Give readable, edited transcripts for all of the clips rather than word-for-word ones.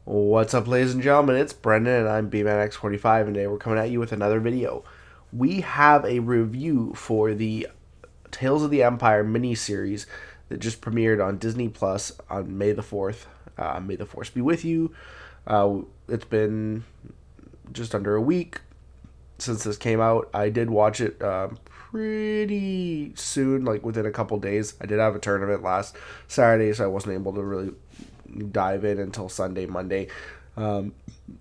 What's up, ladies and gentlemen? It's Brendan, and I'm BManX45, and today we're coming at you with another video. We have a review for the Tales of the Empire miniseries that just premiered on Disney Plus on May the 4th. May the Force be with you. It's been just under a week since this came out. I did watch it pretty soon, like within a couple days. I did have a tournament last Saturday, so I wasn't able to really dive in until Sunday, Monday, and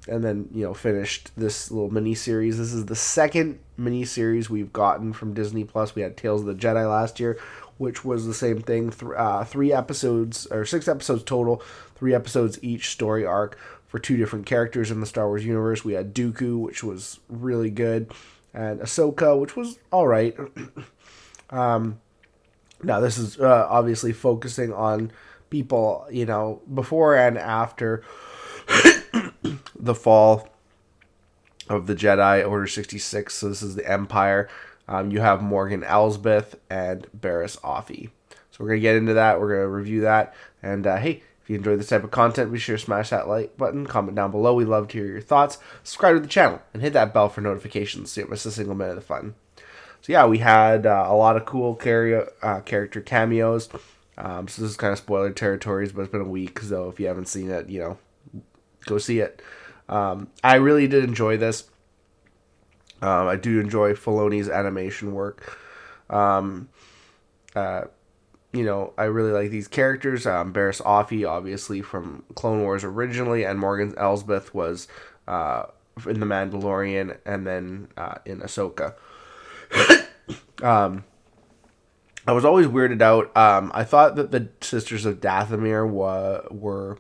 then finished this little mini series. This is the second mini series we've gotten from Disney Plus. We had Tales of the Jedi last year, which was the same thing. 3 episodes or 6 episodes total, 3 episodes each story arc for 2 different characters in the Star Wars universe. We had Dooku, which was really good, and Ahsoka, which was all right. Now this is obviously focusing on people, before and after the fall of the Jedi Order 66. So this is the Empire. You have Morgan Elsbeth and Barriss Offee. So we're going to get into that. We're going to review that. And hey, if you enjoy this type of content, be sure to smash that like button, comment down below. We'd love to hear your thoughts. Subscribe to the channel and hit that bell for notifications so you don't miss a single minute of fun. So yeah, we had a lot of cool character cameos. So this is kind of spoiler territories, but it's been a week, so if you haven't seen it, go see it. I really did enjoy this. I do enjoy Filoni's animation work. I really like these characters. Barriss Offee, obviously from Clone Wars originally, and Morgan Elsbeth was in The Mandalorian, and then in Ahsoka. I was always weirded out. I thought that the Sisters of Dathomir were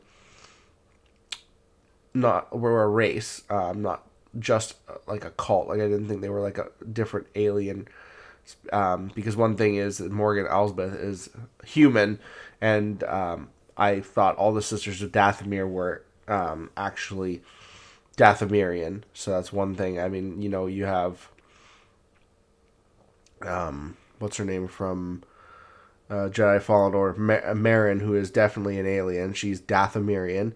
a race, not just like a cult. Like I didn't think they were like a different alien. Because one thing is that Morgan Elsbeth is human, and I thought all the Sisters of Dathomir were actually Dathomirian. So that's one thing. I mean, you have what's her name from Jedi Fallen Order, Marin, who is definitely an alien. She's Dathomirian.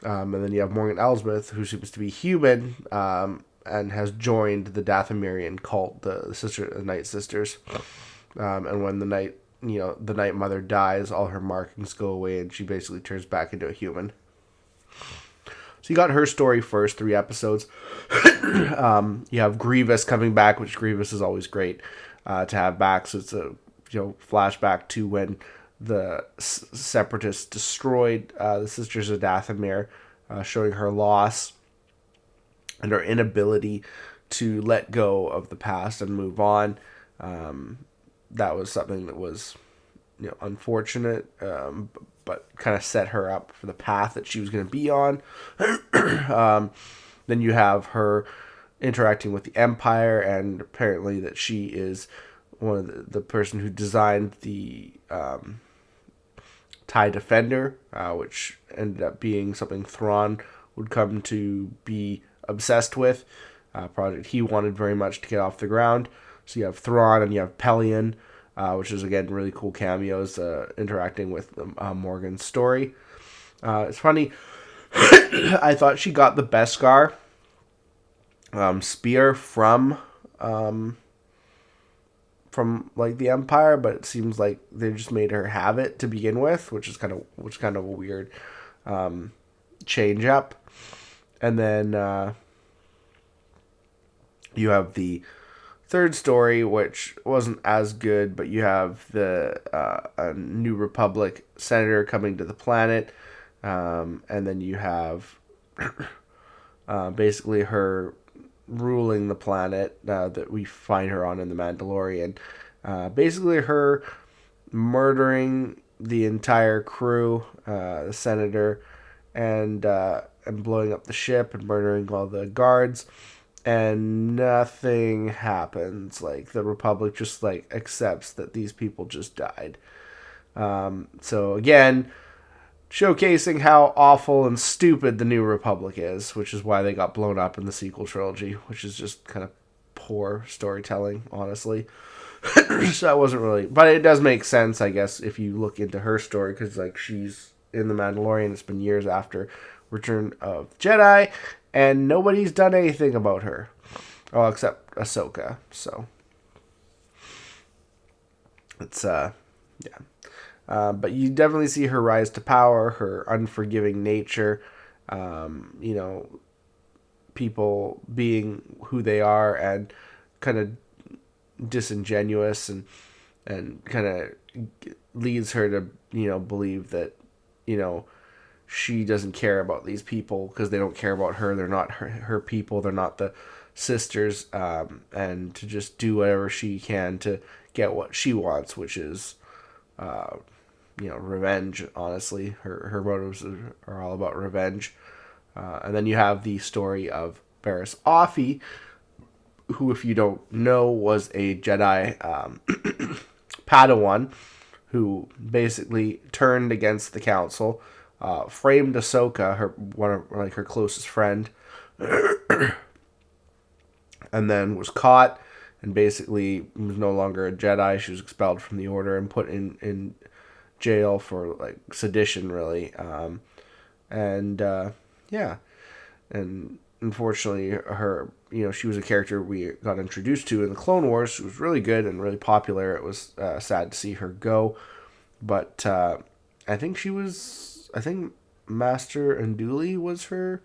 And then you have Morgan Elsbeth, who seems to be human, and has joined the Dathomirian cult, the Night Sisters. And when the Night Mother dies, all her markings go away, and she basically turns back into a human. So you got her story first, 3 episodes. You have Grievous coming back, which Grievous is always great to have back. So it's a flashback to when the Separatists destroyed the Sisters of Dathomir, showing her loss and her inability to let go of the past and move on. That was something that was unfortunate, but kind of set her up for the path that she was going to be on. Then you have her interacting with the Empire, and apparently that she is one of the person who designed the TIE Defender, which ended up being something Thrawn would come to be obsessed with. Project he wanted very much to get off the ground. So you have Thrawn and you have Pelion, which is, again, really cool cameos interacting with Morgan's story. It's funny. I thought she got the Beskar spear from like the Empire, but it seems like they just made her have it to begin with, which is kind of a weird change up. And then you have the third story, which wasn't as good, but you have the a New Republic senator coming to the planet, and then you have basically her ruling the planet that we find her on in The Mandalorian. Basically her murdering the entire crew, the senator, and blowing up the ship and murdering all the guards, and nothing happens. Like, the Republic just accepts that these people just died. So again, showcasing how awful and stupid the New Republic is, which is why they got blown up in the sequel trilogy, which is just kind of poor storytelling, honestly. So that wasn't really, but it does make sense, I guess, if you look into her story, because she's in The Mandalorian. It's been years after Return of Jedi, and nobody's done anything about her. Oh, except Ahsoka. So it's yeah. But you definitely see her rise to power, her unforgiving nature, you know, people being who they are and kind of disingenuous, and kind of leads her to, you know, believe that, you know, she doesn't care about these people because they don't care about her. They're not her people. They're not the sisters, and to just do whatever she can to get what she wants, which is, you know, revenge. Honestly, her motives are all about revenge. And then you have the story of Barriss Offee, who, if you don't know, was a Jedi Padawan who basically turned against the Council, framed Ahsoka, her closest friend, and then was caught and basically was no longer a Jedi. She was expelled from the Order and put in jail for like sedition, really. And yeah, and unfortunately, her, you know, she was a character we got introduced to in the Clone Wars. She was really good and really popular. It was sad to see her go, but I think Master Unduli was her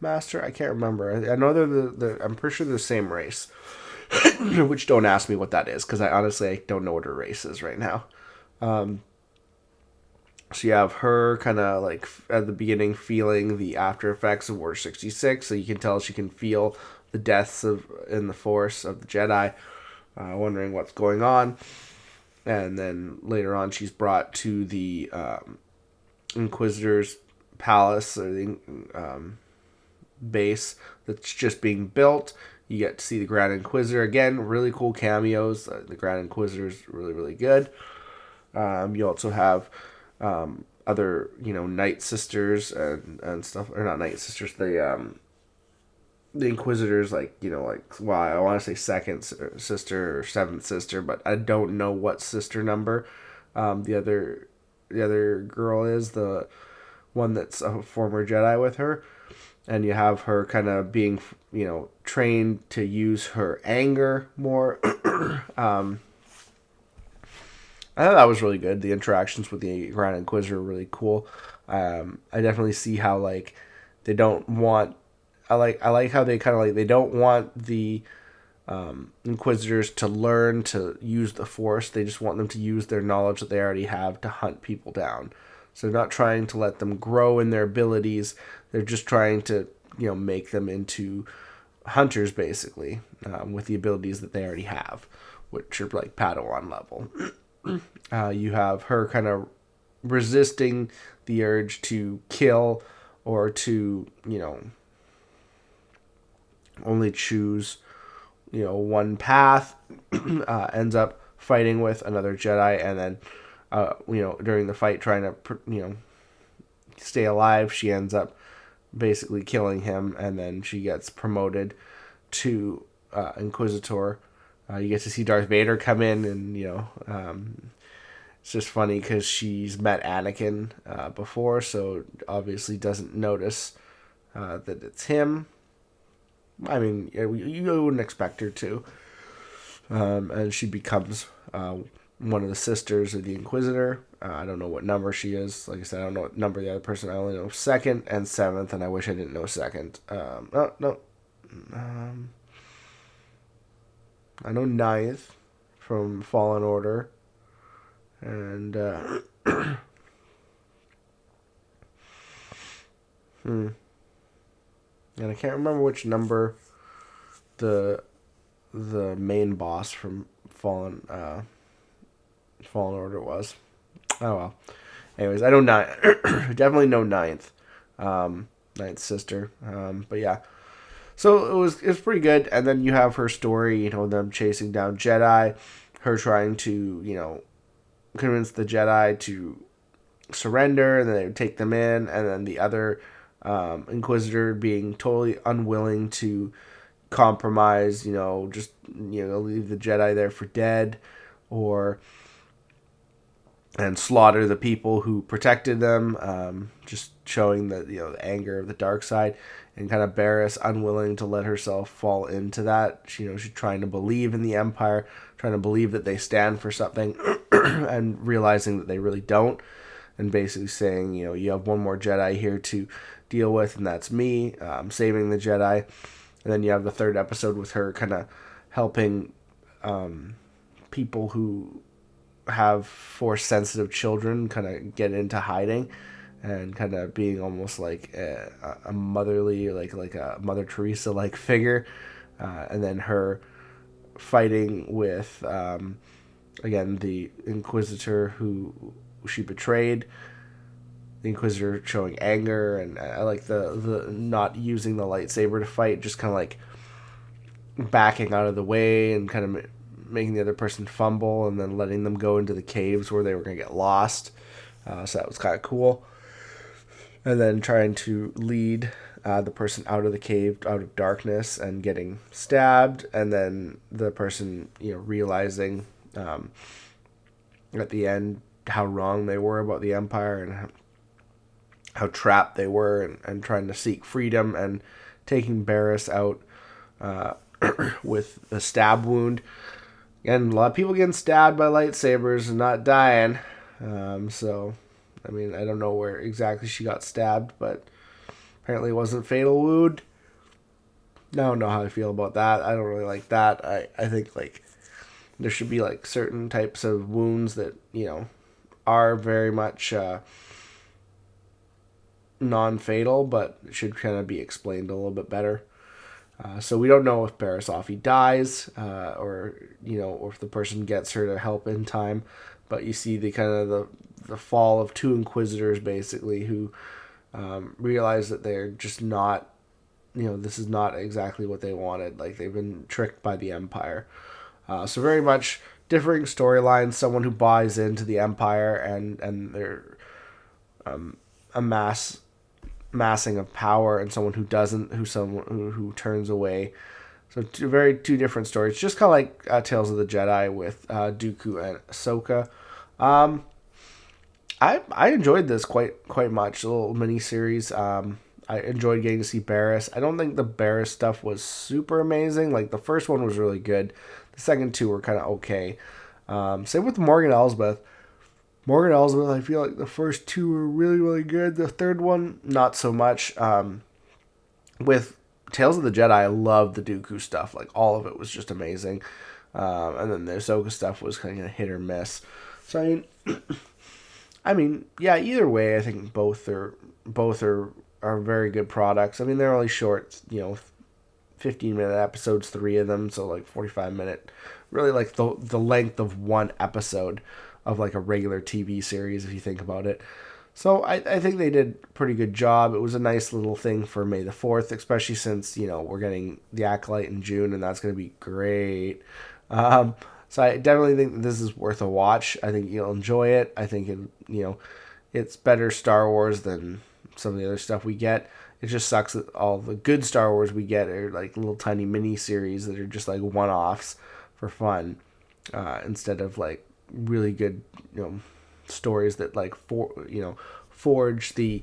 master. I can't remember. I know they're I'm pretty sure they're the same race. Which, don't ask me what that is, because I don't know what her race is right now. So you have her kind of like at the beginning feeling the after effects of Order 66, so you can tell she can feel the deaths in the Force of the Jedi, wondering what's going on. And then later on, she's brought to the Inquisitor's palace, or the base that's just being built. You get to see the Grand Inquisitor again. Really cool cameos. The Grand Inquisitor is really, really good. You also have other, you know, Night Sisters and stuff, or not Night Sisters. The Inquisitors, like, you know, like, well, I want to say second sister or seventh sister, but I don't know what sister number the other girl is, the one that's a former Jedi with her. And you have her kind of being, you know, trained to use her anger more. I thought that was really good. The interactions with the Grand Inquisitor were really cool. I definitely see how, like, they don't want... I like how they kind of, like, they don't want the Inquisitors to learn to use the Force. They just want them to use their knowledge that they already have to hunt people down. So they're not trying to let them grow in their abilities. They're just trying to, you know, make them into hunters, basically, with the abilities that they already have, which are like Padawan level. You have her kind of resisting the urge to kill or to, you know, only choose, you know, one path. Ends up fighting with another Jedi, and then, you know, during the fight, trying to, you know, stay alive, she ends up basically killing him, and then she gets promoted to Inquisitor. You get to see Darth Vader come in, and, you know, it's just funny because she's met Anakin before, so obviously doesn't notice that it's him. I mean, you wouldn't expect her to. And she becomes one of the sisters of the Inquisitor. I don't know what number she is. Like I said, I don't know what number the other person. I only know second and seventh, and I wish I didn't know second. No. I know ninth from Fallen Order. And, and I can't remember which number the main boss from Fallen Order was. Oh well. Anyways, I know definitely know ninth sister. But yeah, so it was pretty good. And then you have her story, you know, them chasing down Jedi, her trying to, you know, convince the Jedi to surrender, and then they would take them in, and then the other Inquisitor being totally unwilling to compromise, you know, just, you know, leave the Jedi there for dead, or and slaughter the people who protected them, just showing the the anger of the dark side, and kind of Barriss unwilling to let herself fall into that. She's trying to believe in the Empire, trying to believe that they stand for something, and realizing that they really don't, and basically saying, you have one more Jedi here to deal with, and that's me, saving the Jedi. And then you have the third episode with her kind of helping people who have Force-sensitive children kind of get into hiding, and kind of being almost like a motherly, like a Mother Teresa like figure, and then her fighting with again the Inquisitor who she betrayed. The Inquisitor showing anger, and I like the not using the lightsaber to fight, just kind of like backing out of the way and kind of making the other person fumble, and then letting them go into the caves where they were going to get lost. So that was kind of cool. And then trying to lead the person out of the cave, out of darkness, and getting stabbed, and then the person realizing at the end how wrong they were about the Empire, and how trapped they were, and trying to seek freedom, and taking Barriss out with a stab wound. And a lot of people getting stabbed by lightsabers and not dying. So, I mean, I don't know where exactly she got stabbed, but apparently it wasn't fatal wound. I don't know how I feel about that. I don't really like that. I think, like, there should be, like, certain types of wounds that, are very much non-fatal, but should kind of be explained a little bit better. So we don't know if Barriss Offee dies, or or if the person gets her to help in time. But you see the kind of the fall of two Inquisitors, basically, who realize that they're just not, this is not exactly what they wanted. Like, they've been tricked by the Empire. So very much differing storylines. Someone who buys into the Empire, and they're massing of power, and someone who doesn't, who turns away. So two different stories, just kind of like Tales of the Jedi with Dooku and Ahsoka. I enjoyed this quite much, a little mini series. I enjoyed getting to see Barriss. I don't think the Barriss stuff was super amazing. Like, the first one was really good. The second two were kind of okay. Same with Morgan Elsbeth. I feel like the first two were really, really good. The third one, not so much. With Tales of the Jedi, I love the Dooku stuff. Like, all of it was just amazing. And then the Ahsoka stuff was kind of hit or miss. So, I mean, yeah, either way, I think both are very good products. I mean, they're only short, 15-minute episodes, 3 of them, so like 45-minute, really like the length of one episode of like a regular TV series, if you think about it. So I think they did a pretty good job. It was a nice little thing for May the 4th, especially since, we're getting The Acolyte in June, and that's going to be great. So I definitely think this is worth a watch. I think you'll enjoy it. I think it's better Star Wars than some of the other stuff we get. It just sucks that all the good Star Wars we get are like little tiny mini series that are just like one-offs for fun, instead of like really good stories that like forge the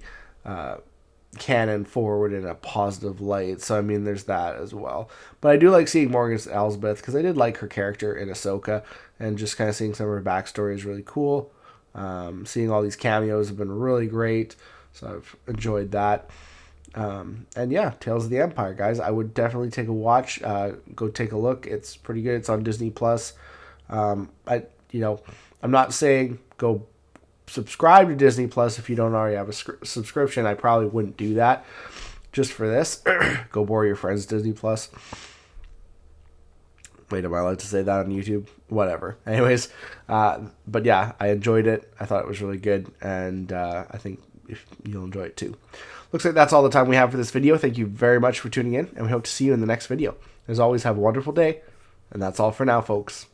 canon forward in a positive light. So I mean, there's that as well. But I do like seeing Morgan Elsbeth, because I did like her character in Ahsoka, and just kind of seeing some of her backstory is really cool. Seeing all these cameos have been really great, so I've enjoyed that. And yeah, Tales of the Empire, guys, I would definitely take a watch. Go take a look. It's pretty good. It's on Disney Plus. I'm not saying go subscribe to Disney Plus if you don't already have a subscription. I probably wouldn't do that just for this. Go borrow your friend's Disney Plus. Wait, am I allowed to say that on YouTube? Whatever. Anyways, but yeah, I enjoyed it. I thought it was really good, and I think you'll enjoy it too. Looks like that's all the time we have for this video. Thank you very much for tuning in, and we hope to see you in the next video. As always, have a wonderful day, and that's all for now, folks.